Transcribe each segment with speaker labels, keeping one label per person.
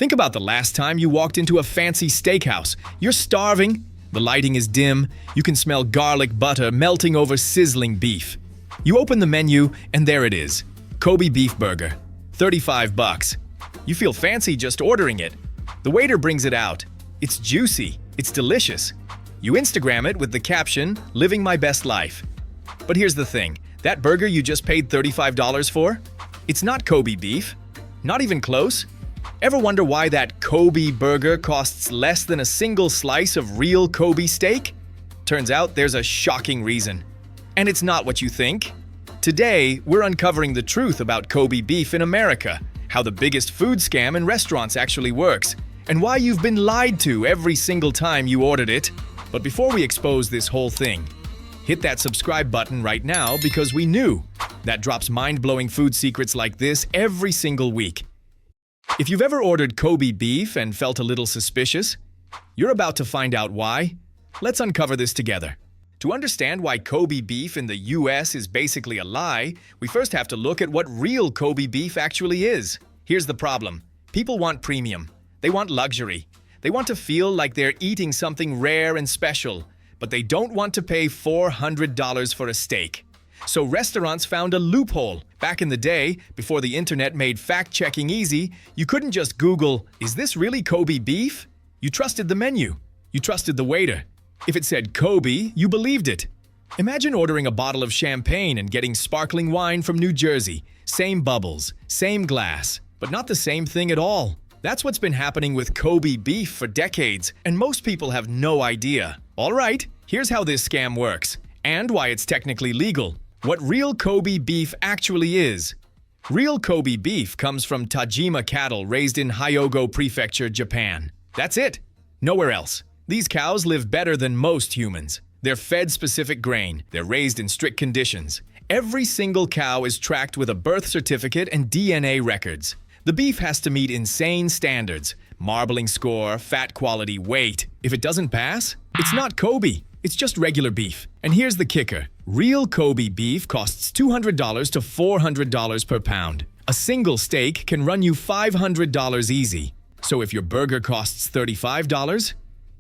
Speaker 1: Think about the last time you walked into a fancy steakhouse. You're starving, the lighting is dim, you can smell garlic butter melting over sizzling beef. You open the menu, and there it is. Kobe beef burger. 35 bucks. You feel fancy just ordering it. The waiter brings it out. It's juicy. It's delicious. You Instagram it with the caption, "Living my best life." But here's the thing. That burger you just paid $35 for? It's not Kobe beef. Not even close. Ever wonder why that Kobe burger costs less than a single slice of real Kobe steak? Turns out there's a shocking reason. And it's not what you think. Today, we're uncovering the truth about Kobe beef in America, how the biggest food scam in restaurants actually works, and why you've been lied to every single time you ordered it. But before we expose this whole thing, hit that subscribe button right now because we knew that drops mind-blowing food secrets like this every single week. If you've ever ordered Kobe beef and felt a little suspicious, you're about to find out why. Let's uncover this together. To understand why Kobe beef in the US is basically a lie, we first have to look at what real Kobe beef actually is. Here's the problem. People want premium. They want luxury. They want to feel like they're eating something rare and special, but they don't want to pay $400 for a steak. So restaurants found a loophole. Back in the day, before the internet made fact-checking easy, you couldn't just Google, "Is this really Kobe beef?" You trusted the menu. You trusted the waiter. If it said Kobe, you believed it. Imagine ordering a bottle of champagne and getting sparkling wine from New Jersey. Same bubbles, same glass, but not the same thing at all. That's what's been happening with Kobe beef for decades, and most people have no idea. All right, here's how this scam works, and why it's technically legal. What real Kobe beef actually is. Real Kobe beef comes from Tajima cattle raised in Hyogo Prefecture, Japan. That's it. Nowhere else. These cows live better than most humans. They're fed specific grain. They're raised in strict conditions. Every single cow is tracked with a birth certificate and DNA records. The beef has to meet insane standards. Marbling score, fat quality, weight. If it doesn't pass, it's not Kobe. It's just regular beef. And here's the kicker. Real Kobe beef costs $200 to $400 per pound. A single steak can run you $500 easy. So if your burger costs $35,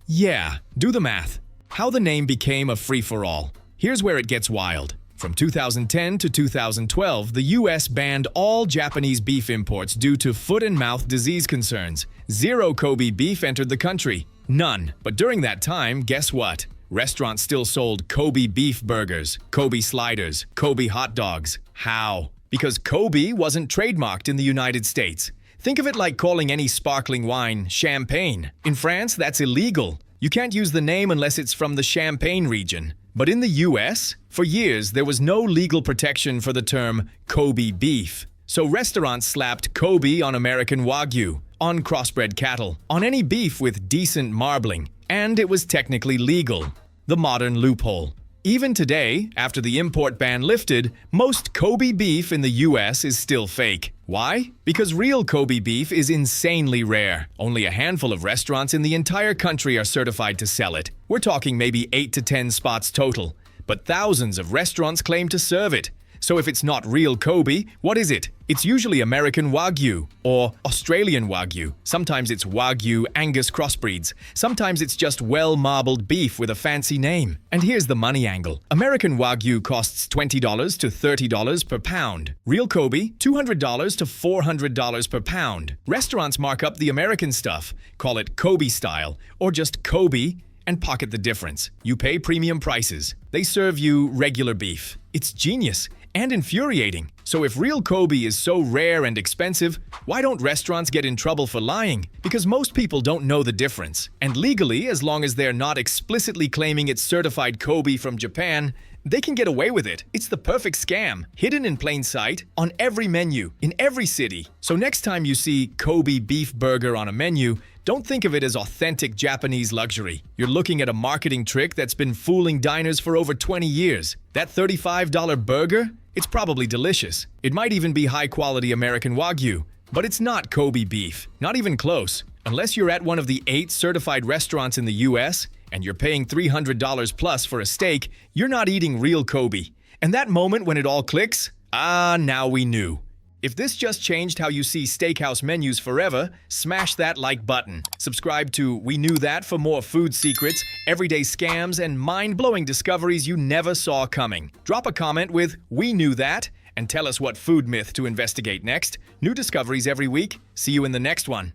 Speaker 1: yeah, do the math. How the name became a free-for-all. Here's where it gets wild. From 2010 to 2012, the US banned all Japanese beef imports due to foot and mouth disease concerns. Zero Kobe beef entered the country. None. But during that time, guess what? Restaurants still sold Kobe beef burgers, Kobe sliders, Kobe hot dogs. How? Because Kobe wasn't trademarked in the United States. Think of it like calling any sparkling wine champagne. In France, that's illegal. You can't use the name unless it's from the Champagne region. But in the US, for years, there was no legal protection for the term Kobe beef. So restaurants slapped Kobe on American Wagyu, on crossbred cattle, on any beef with decent marbling. And it was technically legal. The modern loophole. Even today, after the import ban lifted, most Kobe beef in the US is still fake. Why? Because real Kobe beef is insanely rare. Only a handful of restaurants in the entire country are certified to sell it. We're talking maybe 8 to 10 spots total. But thousands of restaurants claim to serve it. So if it's not real Kobe, what is it? It's usually American Wagyu or Australian Wagyu. Sometimes it's Wagyu Angus crossbreeds. Sometimes it's just well-marbled beef with a fancy name. And here's the money angle. American Wagyu costs $20 to $30 per pound. Real Kobe, $200 to $400 per pound. Restaurants mark up the American stuff, call it Kobe style, or just Kobe, and pocket the difference. You pay premium prices. They serve you regular beef. It's genius and infuriating. So if real Kobe is so rare and expensive, why don't restaurants get in trouble for lying? Because most people don't know the difference. And legally, as long as they're not explicitly claiming it's certified Kobe from Japan, they can get away with it. It's the perfect scam, hidden in plain sight, on every menu, in every city. So next time you see Kobe beef burger on a menu, don't think of it as authentic Japanese luxury. You're looking at a marketing trick that's been fooling diners for over 20 years. That $35 burger? It's probably delicious. It might even be high-quality American Wagyu. But it's not Kobe beef. Not even close. Unless you're at one of the 8 certified restaurants in the US, and you're paying $300 plus for a steak, you're not eating real Kobe. And that moment when it all clicks? Ah, now we knew. If this just changed how you see steakhouse menus forever, smash that like button. Subscribe to We Knew That for more food secrets, everyday scams, and mind-blowing discoveries you never saw coming. Drop a comment with We Knew That and tell us what food myth to investigate next. New discoveries every week. See you in the next one.